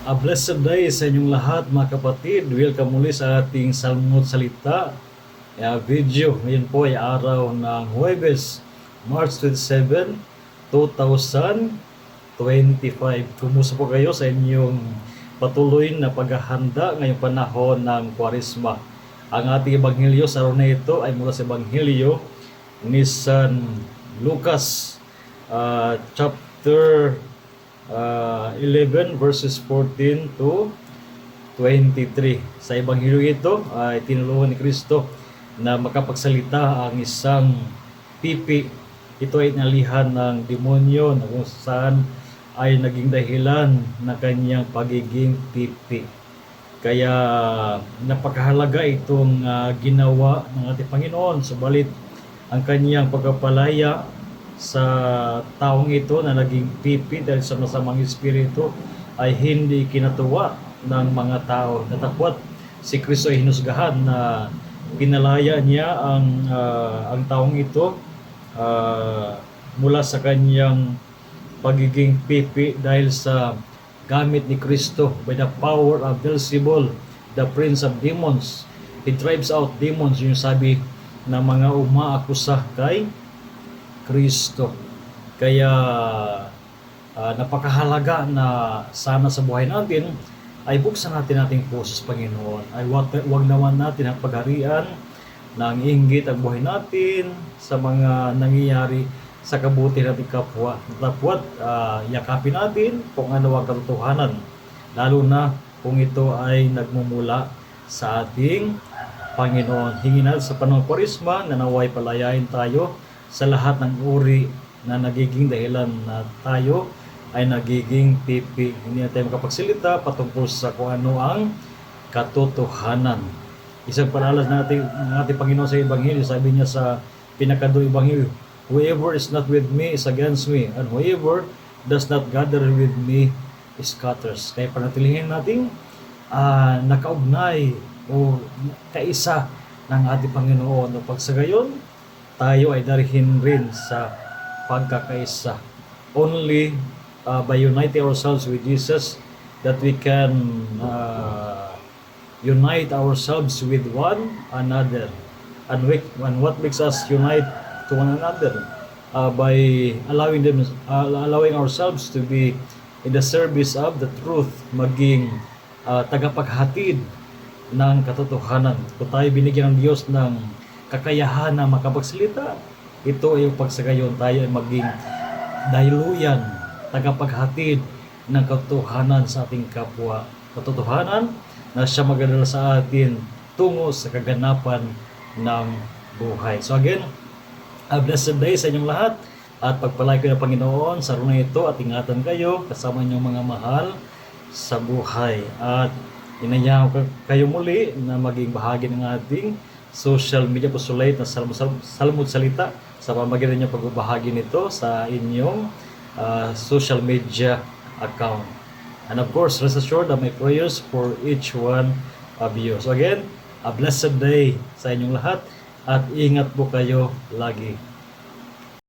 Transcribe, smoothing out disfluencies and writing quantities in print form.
A blessed day sa inyong lahat mga kapatid. Welcome muli sa ating Salmot Salita video. Ngayon po ay araw ng Huwebes, March 27, 2025. Kumusta po kayo sa inyong patuloy na paghahanda ngayong panahon ng Kwaresma? Ang ating ebanghelyo sa araw na ito ay mula sa ebanghelyo ni San Lucas, chapter 11 verses 14 to 23. Sa ebanghelyo ito ay tinulungan ni Kristo na makapagsalita ang isang pipi. Ito ay inalihan ng demonyo na kung saan ay naging dahilan na kanyang pagiging pipi. Kaya napakahalaga itong ginawa ng ating Panginoon, subalit ang kanyang pagpapalaya sa taong ito na naging pipi dahil sa masamang espiritu ay hindi kinatuwa ng mga tao. Natapwat si Kristo ay hinusgahan na pinalaya niya ang taong ito mula sa kanyang pagiging pipi dahil sa gamit ni Kristo by the power of Beelzebul, the prince of demons. He drives out demons, yung sabi ng mga umaakusa kay Kristo. Kaya napakahalaga na sana sa buhay natin ay buksan natin ating puso sa Panginoon. Ay wag naman natin ang pagharian ng inggit ang buhay natin sa mga nangyayari sa kabutihan nating kapwa. Dapat yakapin natin kung ano ang katotohanan, lalo na kung ito ay nagmumula sa ating Panginoon. Hingin natin sa panahon Kwaresma na naway palayain tayo sa lahat ng uri na nagiging dahilan na tayo ay nagiging pipi. Hindi na tayo makapagsalita patungkol sa kung ano ang katotohanan. Isang palalas natin ng ating Panginoon sa Ebanghelyo, sabi niya sa pinakadulo Ebanghelyo, whoever is not with me is against me, and whoever does not gather with me scatters. Kaya panatilihin natin nakaugnay o kaisa ng ating Panginoon. O pag sa gayon, tayo ay darhin rin sa pagkakaisa. Only by uniting ourselves with Jesus that we can unite ourselves with one another. And what makes us unite to one another? By allowing ourselves to be in the service of the truth, maging tagapaghatid ng katotohanan. Kung tayo binigyan ng Diyos ng kakayahan na makapagsalita, ito ay pagsagayon tayo ay maging dahiluyan, tagapaghatid ng katotohanan sa ating kapwa. Katotohanan na siya magdadala sa atin tungo sa kaganapan ng buhay. So again, a blessed day sa inyong lahat at pagpalay ko ng Panginoon sa araw na ito at ingatan kayo kasama inyong mga mahal sa buhay. At inayahan kayo muli na maging bahagi ng ating social media apostolate na Salmot Salita sa pamamagitan niyo pagbabahagi nito sa inyong social media account. And of course, rest assured that my prayers for each one of you. So again, a blessed day sa inyong lahat at ingat po kayo lagi.